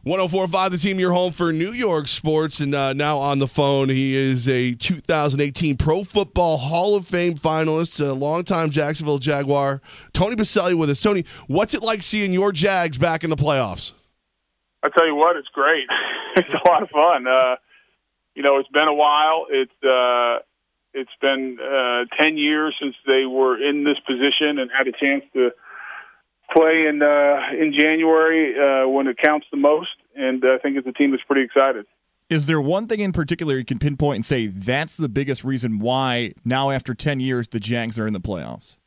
104.5 The Team, your home for New York sports. And now on the phone, he is a 2018 Pro Football Hall of Fame finalist, a longtime Jacksonville Jaguar. Tony Boselli with us. Tony, what's it like seeing your Jags back in the playoffs? I tell you what, it's great. It's a lot of fun. It's been a while. It's been 10 years since they were in this position and had a chance to play in January when it counts the most, and I think it's a team that's pretty excited. Is there one thing in particular you can pinpoint and say that's the biggest reason why now after 10 years the Jags are in the playoffs?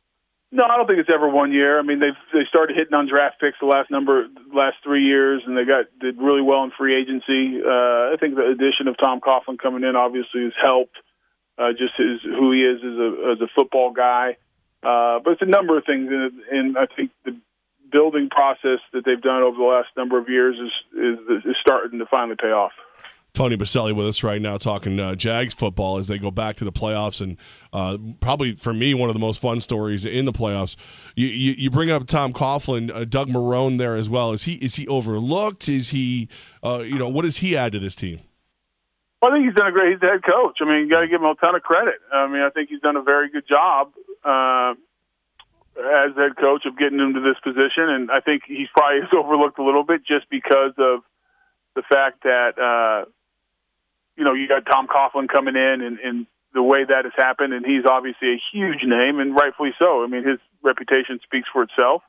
No, I don't think it's ever 1 year. I mean, they started hitting on draft picks the last 3 years, and they did really well in free agency. I think the addition of Tom Coughlin coming in obviously has helped, just who he is as a football guy. But it's a number of things, and I think the building process that they've done over the last number of years is starting to finally pay off. Tony Boselli with us right now talking Jags football as they go back to the playoffs, and probably for me one of the most fun stories in the playoffs. You bring up Tom Coughlin, Doug Marrone there as well. Is he overlooked? Is he what does he add to this team? Well, I think he's done he's the head coach. I mean, you got to give him a ton of credit. I mean, I think he's done a very good job as head coach of getting him to this position, and I think he's probably overlooked a little bit just because of the fact that you got Tom Coughlin coming in and the way that has happened, and he's obviously a huge name, and rightfully so. I mean, his reputation speaks for itself,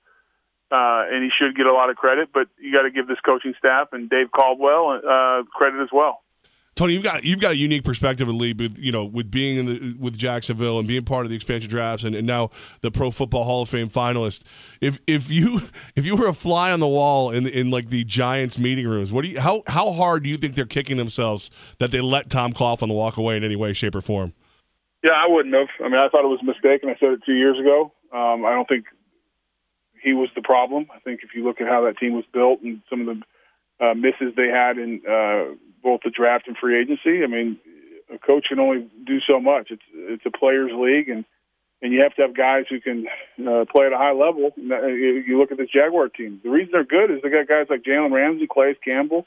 and he should get a lot of credit, but you got to give this coaching staff and Dave Caldwell credit as well. Tony, you've got a unique perspective in the league with being with Jacksonville and being part of the expansion drafts and now the Pro Football Hall of Fame finalist. If you were a fly on the wall in like the Giants meeting rooms, how hard do you think they're kicking themselves that they let Tom Coughlin walk away in any way, shape, or form? Yeah, I wouldn't have. I mean, I thought it was a mistake, and I said it 2 years ago. I don't think he was the problem. I think if you look at how that team was built and some of the misses they had in both the draft and free agency, I mean, a coach can only do so much. It's a players' league, and you have to have guys who can play at a high level. You look at this Jaguar team. The reason they're good is they got guys like Jalen Ramsey, Calais Campbell,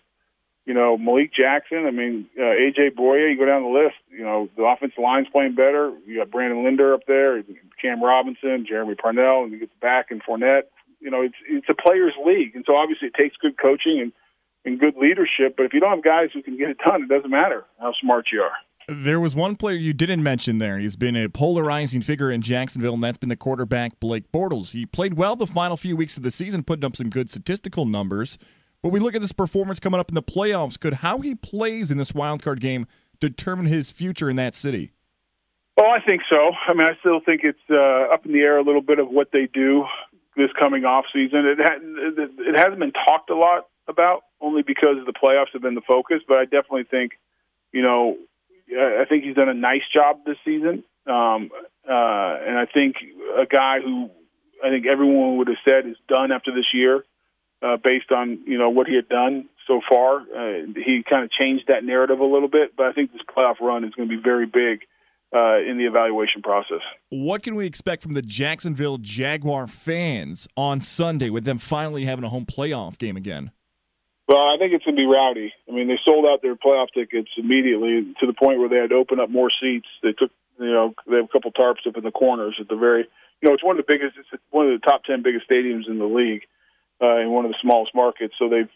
Malik Jackson. I mean, A.J. Boye. You go down the list. The offensive line's playing better. You got Brandon Linder up there, Cam Robinson, Jeremy Parnell, and he gets back and Fournette. It's a players' league, and so obviously it takes good coaching and good leadership, but if you don't have guys who can get it done, it doesn't matter how smart you are. There was one player you didn't mention there. He's been a polarizing figure in Jacksonville, and that's been the quarterback, Blake Bortles. He played well the final few weeks of the season, putting up some good statistical numbers. But we look at this performance coming up in the playoffs. Could how he plays in this wildcard game determine his future in that city? Well, I think so. I mean, I still think it's up in the air a little bit of what they do this coming off season. It hasn't been talked a lot about, only because the playoffs have been the focus, but I definitely think, I think he's done a nice job this season. And I think a guy who I think everyone would have said is done after this year, based on, what he had done so far. He kind of changed that narrative a little bit, but I think this playoff run is going to be very big in the evaluation process. What can we expect from the Jacksonville Jaguar fans on Sunday with them finally having a home playoff game again? Well, I think it's going to be rowdy. I mean, they sold out their playoff tickets immediately to the point where they had to open up more seats. They took, they have a couple tarps up in the corners at the very, it's one of the biggest, it's one of the top 10 biggest stadiums in the league, in one of the smallest markets. So they've,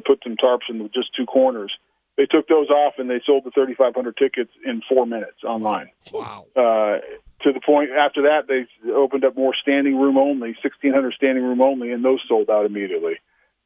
put some tarps in just two corners. They took those off and they sold the 3,500 tickets in 4 minutes online. Wow. To the point after that, they opened up more standing room only, 1,600 standing room only, and those sold out immediately.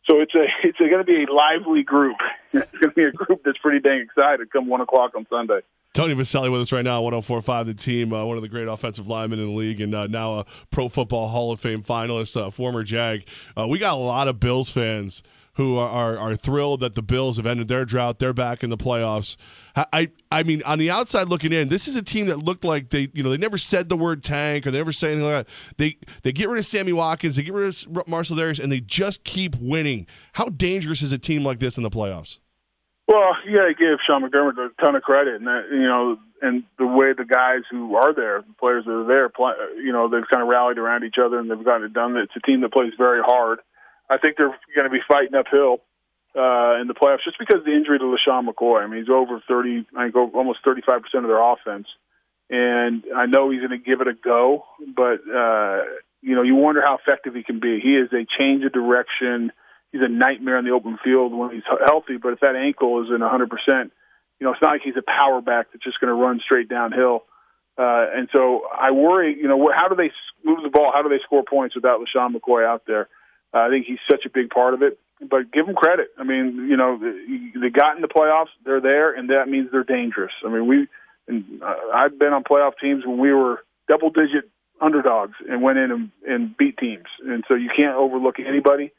So it's going to be a lively group. It's going to be a group that's pretty dang excited come 1 o'clock on Sunday. Tony Boselli with us right now, 104.5 The Team, one of the great offensive linemen in the league, and now a Pro Football Hall of Fame finalist, former Jag. We got a lot of Bills fans who are thrilled that the Bills have ended their drought. They're back in the playoffs. I mean, on the outside looking in, this is a team that looked like they never said the word tank or they never said anything like that. They get rid of Sammy Watkins, they get rid of Marcel Darius, and they just keep winning. How dangerous is a team like this in the playoffs? Well, you got to give Sean McDermott a ton of credit, and that, and the way the guys who are there, the players that are there, they've kind of rallied around each other and they've gotten it done. It's a team that plays very hard. I think they're going to be fighting uphill in the playoffs just because of the injury to LaShawn McCoy. I mean, he's over 30, I think almost 35% of their offense. And I know he's going to give it a go, but, you wonder how effective he can be. He is a change of direction. He's a nightmare in the open field when he's healthy, but if that ankle is in 100%, it's not like he's a power back that's just going to run straight downhill. And so I worry, how do they move the ball? How do they score points without LaShawn McCoy out there? I think he's such a big part of it. But give them credit. I mean, they got in the playoffs. They're there, and that means they're dangerous. I mean, I've been on playoff teams when we were double-digit underdogs and went in and beat teams. And so you can't overlook anybody.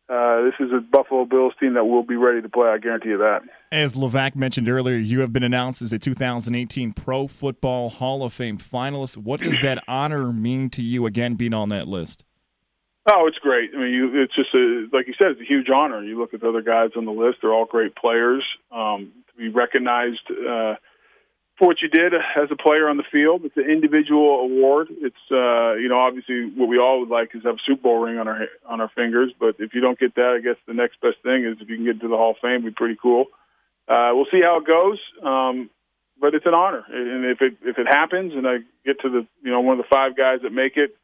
This is a Buffalo Bills team that will be ready to play. I guarantee you that. As Levack mentioned earlier, you have been announced as a 2018 Pro Football Hall of Fame finalist. What does that honor mean to you, again, being on that list? Oh, it's great. I mean, it's just, like you said, it's a huge honor. You look at the other guys on the list, they're all great players. To be recognized for what you did as a player on the field, it's an individual award. It's, obviously what we all would like is have a Super Bowl ring on our fingers. But if you don't get that, I guess the next best thing is if you can get to the Hall of Fame, it'd be pretty cool. We'll see how it goes. But it's an honor. And if it happens and I get to the, one of the 5 guys that make it,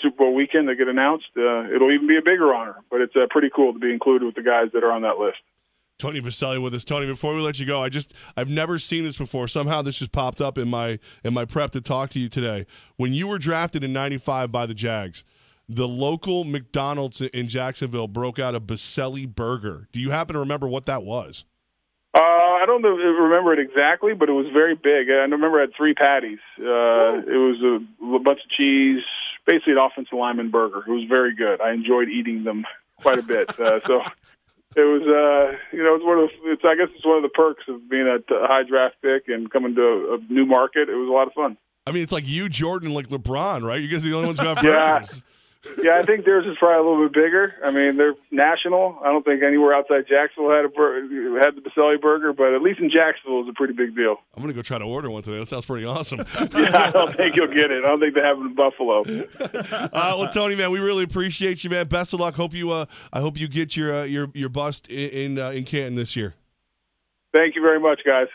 Super Bowl weekend that get announced, it'll even be a bigger honor. But it's pretty cool to be included with the guys that are on that list. Tony Boselli with us. Tony, before we let you go, I've never seen this before. Somehow this just popped up in my prep to talk to you today. When you were drafted in '95 by the Jags, the local McDonald's in Jacksonville broke out a Boselli Burger. Do you happen to remember what that was? I don't remember it exactly, but it was very big. I remember it had 3 patties. It was a bunch of cheese, basically an offensive lineman burger. It was very good. I enjoyed eating them quite a bit. So it was, I guess it's one of the perks of being a high draft pick and coming to a new market. It was a lot of fun. I mean, it's like you, Jordan, like LeBron, right? You guys are the only ones who have burgers. Yeah, I think theirs is probably a little bit bigger. I mean, they're national. I don't think anywhere outside Jacksonville had the Boselli Burger, but at least in Jacksonville, it's a pretty big deal. I'm going to go try to order one today. That sounds pretty awesome. Yeah, I don't think you'll get it. I don't think they have it in Buffalo. Well, Tony, man, we really appreciate you, man. Best of luck. I hope you get your bust in Canton this year. Thank you very much, guys.